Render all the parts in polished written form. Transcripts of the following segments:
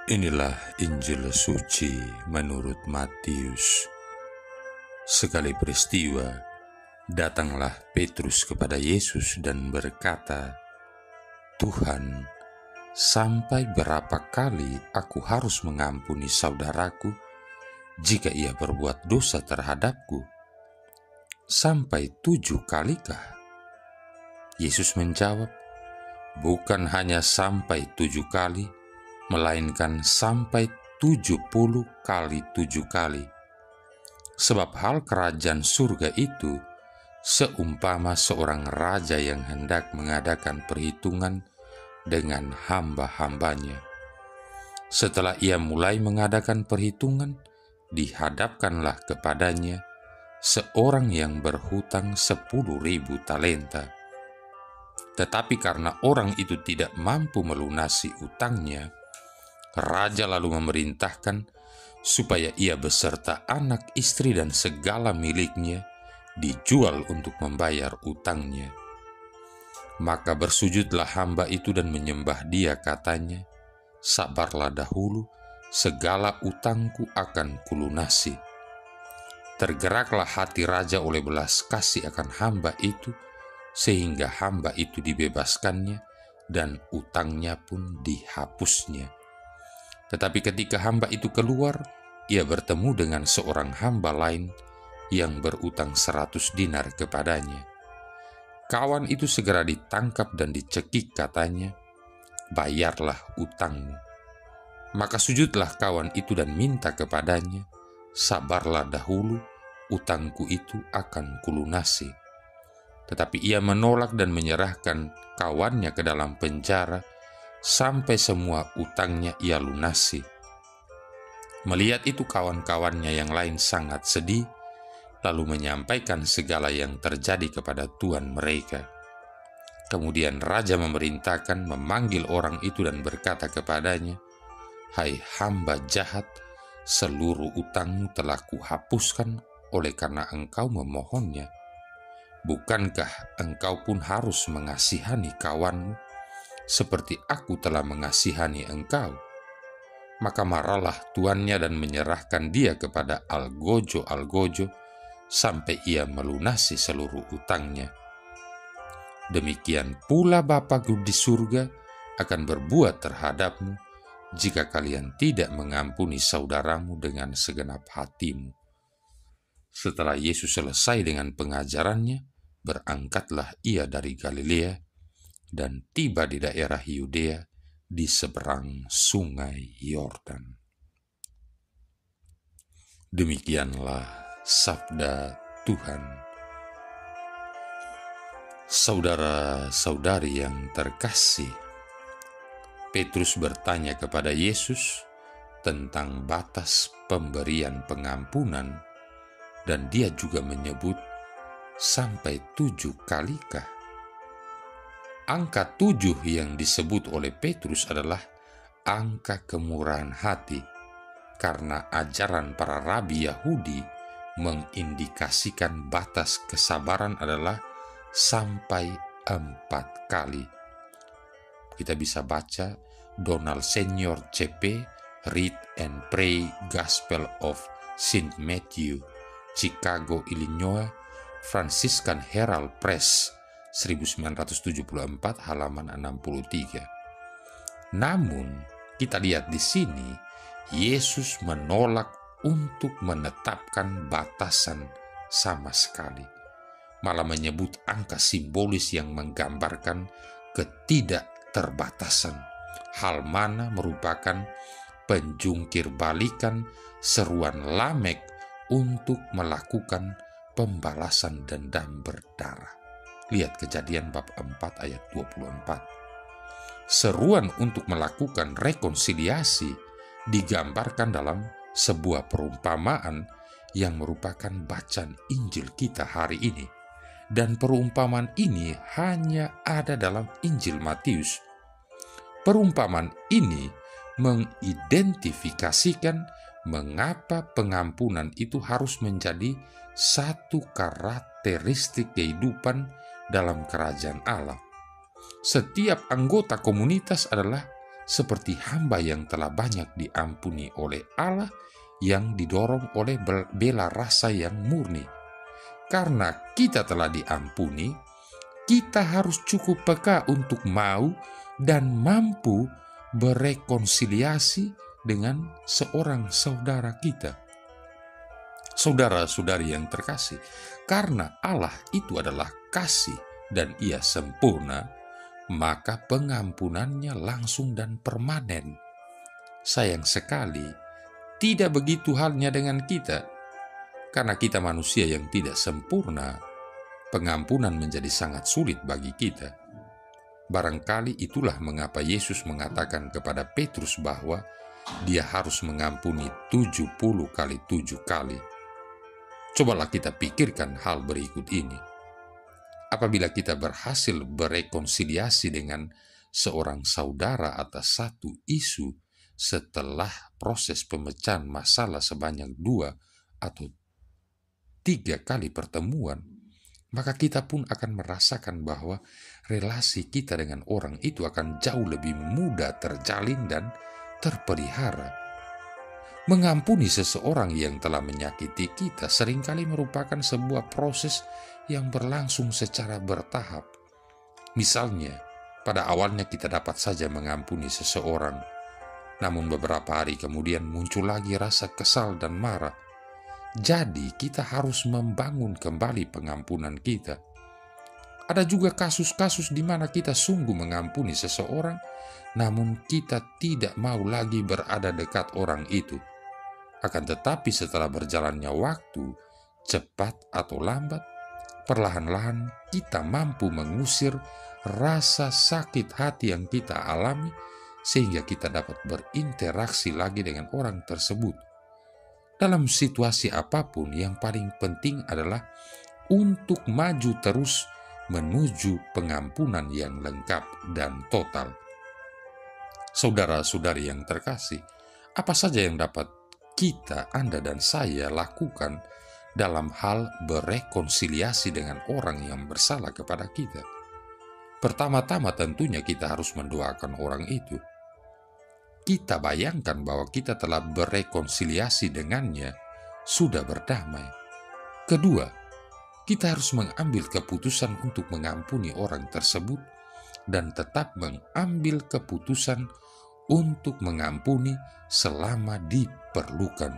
Inilah Injil suci menurut Matius. Sekali peristiwa, datanglah Petrus kepada Yesus dan berkata, "Tuhan, sampai berapa kali aku harus mengampuni saudaraku jika ia berbuat dosa terhadapku? Sampai 7 kalikah?" Yesus menjawab, "Bukan hanya sampai 7 kali, melainkan sampai 70 kali 7 kali. Sebab hal kerajaan surga itu seumpama seorang raja yang hendak mengadakan perhitungan dengan hamba-hambanya. Setelah ia mulai mengadakan perhitungan, dihadapkanlah kepadanya seorang yang berhutang 10.000 talenta. Tetapi karena orang itu tidak mampu melunasi utangnya, raja lalu memerintahkan supaya ia beserta anak, istri, dan segala miliknya dijual untuk membayar utangnya. Maka bersujudlah hamba itu dan menyembah dia, katanya, 'Sabarlah dahulu, segala utangku akan kulunasi.' Tergeraklah hati raja oleh belas kasih akan hamba itu, sehingga hamba itu dibebaskannya dan utangnya pun dihapusnya. Tetapi ketika hamba itu keluar, ia bertemu dengan seorang hamba lain yang berutang 100 dinar kepadanya. Kawan itu segera ditangkap dan dicekik, katanya, 'Bayarlah utangmu.' Maka sujudlah kawan itu dan minta kepadanya, 'Sabarlah dahulu, utangku itu akan kulunasi.' Tetapi ia menolak dan menyerahkan kawannya ke dalam penjara sampai semua utangnya ia lunasi. Melihat itu kawan-kawannya yang lain sangat sedih, lalu menyampaikan segala yang terjadi kepada tuan mereka. Kemudian raja memerintahkan memanggil orang itu dan berkata kepadanya, 'Hai hamba jahat, seluruh utangmu telah kuhapuskan oleh karena engkau memohonnya. Bukankah engkau pun harus mengasihani kawanmu seperti aku telah mengasihani engkau?' Maka marahlah tuannya dan menyerahkan dia kepada algojo-algojo sampai ia melunasi seluruh utangnya. Demikian pula Bapa-Ku di surga akan berbuat terhadapmu jika kalian tidak mengampuni saudaramu dengan segenap hatimu." Setelah Yesus selesai dengan pengajarannya, berangkatlah ia dari Galilea dan tiba di daerah Yudea di seberang sungai Yordan. Demikianlah sabda Tuhan. Saudara-saudari yang terkasih, Petrus bertanya kepada Yesus tentang batas pemberian pengampunan, dan dia juga menyebut sampai 7 kalikah. Angka 7 yang disebut oleh Petrus adalah angka kemurahan hati, karena ajaran para rabi Yahudi mengindikasikan batas kesabaran adalah sampai 4 kali. Kita bisa baca Donald Senior CP, Read and Pray Gospel of St. Matthew, Chicago, Illinois, Franciscan Herald Press, 1974, halaman 63. Namun, kita lihat di sini, Yesus menolak untuk menetapkan batasan sama sekali, malah menyebut angka simbolis yang menggambarkan ketidakterbatasan, hal mana merupakan penjungkir balikan seruan Lamek untuk melakukan pembalasan dendam berdarah. Lihat Kejadian bab 4 ayat 24. Seruan untuk melakukan rekonsiliasi digambarkan dalam sebuah perumpamaan yang merupakan bacaan Injil kita hari ini. Dan perumpamaan ini hanya ada dalam Injil Matius. Perumpamaan ini mengidentifikasikan mengapa pengampunan itu harus menjadi satu karakteristik kehidupan dalam kerajaan Allah. Setiap anggota komunitas adalah seperti hamba yang telah banyak diampuni oleh Allah, yang didorong oleh bela rasa yang murni. Karena kita telah diampuni, kita harus cukup peka untuk mau dan mampu berekonsiliasi dengan seorang saudara kita. Saudara-saudari yang terkasih, karena Allah itu adalah kasih dan Ia sempurna, maka pengampunannya langsung dan permanen. Sayang sekali, tidak begitu halnya dengan kita. Karena kita manusia yang tidak sempurna, pengampunan menjadi sangat sulit bagi kita. Barangkali itulah mengapa Yesus mengatakan kepada Petrus bahwa dia harus mengampuni 70 kali 7 kali. Cobalah kita pikirkan hal berikut ini. Apabila kita berhasil berekonsiliasi dengan seorang saudara atas satu isu setelah proses pemecahan masalah sebanyak 2 atau 3 kali pertemuan, maka kita pun akan merasakan bahwa relasi kita dengan orang itu akan jauh lebih mudah terjalin dan terpelihara. Mengampuni seseorang yang telah menyakiti kita seringkali merupakan sebuah proses yang berlangsung secara bertahap. Misalnya, pada awalnya kita dapat saja mengampuni seseorang, namun beberapa hari kemudian muncul lagi rasa kesal dan marah. Jadi kita harus membangun kembali pengampunan kita. Ada juga kasus-kasus di mana kita sungguh mengampuni seseorang, namun kita tidak mau lagi berada dekat orang itu. Akan tetapi setelah berjalannya waktu, cepat atau lambat, perlahan-lahan kita mampu mengusir rasa sakit hati yang kita alami, sehingga kita dapat berinteraksi lagi dengan orang tersebut. Dalam situasi apapun, yang paling penting adalah untuk maju terus menuju pengampunan yang lengkap dan total. Saudara-saudari yang terkasih, apa saja yang dapat kita, Anda dan saya lakukan dalam hal berekonsiliasi dengan orang yang bersalah kepada kita? Pertama-tama tentunya kita harus mendoakan orang itu. Kita bayangkan bahwa kita telah berekonsiliasi dengannya, sudah berdamai. Kedua, kita harus mengambil keputusan untuk mengampuni orang tersebut dan tetap mengambil keputusan untuk mengampuni selama diperlukan.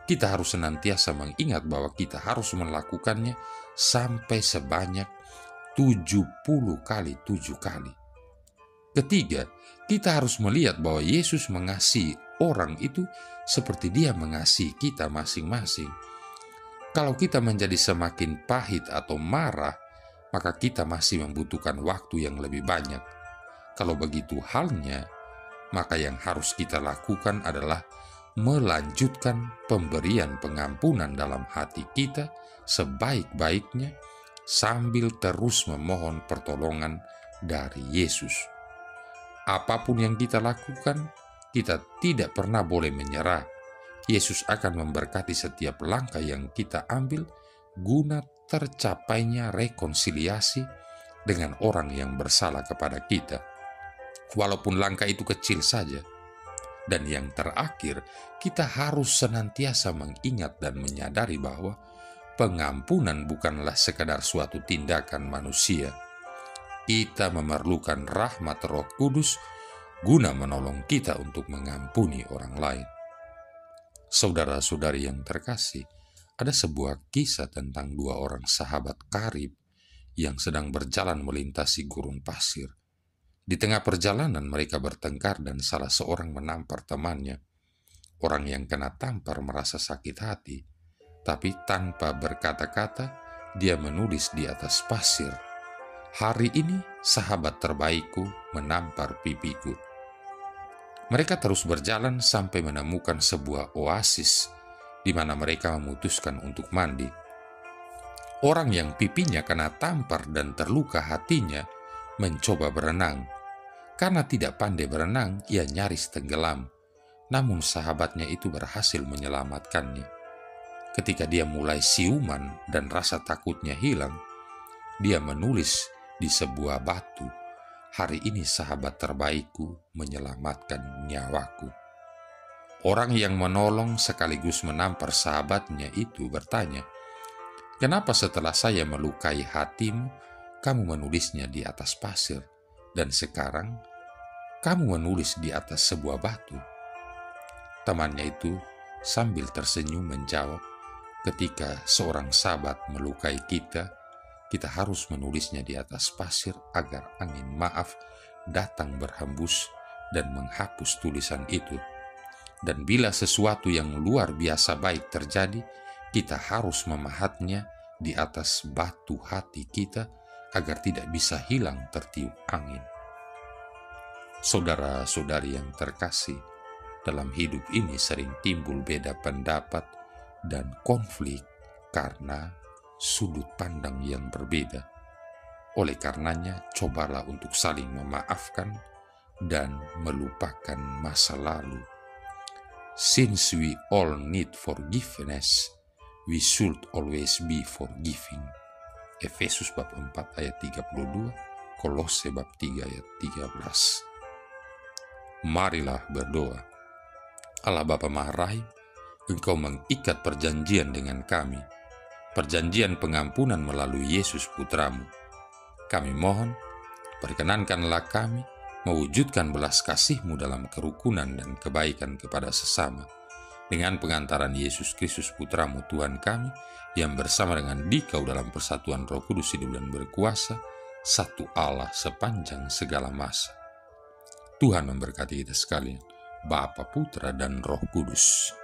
Kita harus senantiasa mengingat bahwa kita harus melakukannya sampai sebanyak 70 kali 7 kali. Ketiga, kita harus melihat bahwa Yesus mengasihi orang itu seperti Dia mengasihi kita masing-masing. Kalau kita menjadi semakin pahit atau marah, maka kita masih membutuhkan waktu yang lebih banyak. Kalau begitu halnya, maka yang harus kita lakukan adalah melanjutkan pemberian pengampunan dalam hati kita sebaik-baiknya sambil terus memohon pertolongan dari Yesus. Apapun yang kita lakukan, kita tidak pernah boleh menyerah. Yesus akan memberkati setiap langkah yang kita ambil guna tercapainya rekonsiliasi dengan orang yang bersalah kepada kita. Walaupun langkah itu kecil saja. Dan yang terakhir, kita harus senantiasa mengingat dan menyadari bahwa pengampunan bukanlah sekadar suatu tindakan manusia. Kita memerlukan rahmat Roh Kudus guna menolong kita untuk mengampuni orang lain. Saudara-saudari yang terkasih, ada sebuah kisah tentang 2 orang sahabat karib yang sedang berjalan melintasi gurun pasir. Di tengah perjalanan mereka bertengkar dan salah seorang menampar temannya. Orang yang kena tampar merasa sakit hati, tapi tanpa berkata-kata dia menulis di atas pasir, "Hari ini sahabat terbaikku menampar pipiku." Mereka terus berjalan sampai menemukan sebuah oasis di mana mereka memutuskan untuk mandi. Orang yang pipinya kena tampar dan terluka hatinya mencoba berenang. Karena tidak pandai berenang, ia nyaris tenggelam. Namun sahabatnya itu berhasil menyelamatkannya. Ketika dia mulai siuman dan rasa takutnya hilang, dia menulis di sebuah batu, Hari ini sahabat terbaikku menyelamatkan nyawaku. Orang yang menolong sekaligus menampar sahabatnya itu bertanya, "Kenapa setelah saya melukai hatimu, kamu menulisnya di atas pasir, dan sekarang kamu menulis di atas sebuah batu?" Temannya itu sambil tersenyum menjawab, "Ketika seorang sahabat melukai kita, kita harus menulisnya di atas pasir agar angin maaf datang berhembus dan menghapus tulisan itu. Dan bila sesuatu yang luar biasa baik terjadi, kita harus memahatnya di atas batu hati kita agar tidak bisa hilang tertiup angin." Saudara-saudari yang terkasih, dalam hidup ini sering timbul beda pendapat dan konflik karena sudut pandang yang berbeda. Oleh karenanya, cobalah untuk saling memaafkan dan melupakan masa lalu. Since we all need forgiveness, we should always be forgiving. Efesus bab 4 ayat 32, Kolose bab 3 ayat 13. Marilah berdoa. Allah Bapa Maha Rahim, Engkau mengikat perjanjian dengan kami, perjanjian pengampunan melalui Yesus Putramu. Kami mohon, perkenankanlah kami mewujudkan belas kasih-Mu dalam kerukunan dan kebaikan kepada sesama, dengan pengantaran Yesus Kristus Putramu Tuhan kami, yang bersama dengan Dikau dalam persatuan Roh Kudus hidup dan berkuasa, satu Allah sepanjang segala masa. Tuhan memberkati kita sekalian, Bapa, Putra, dan Roh Kudus.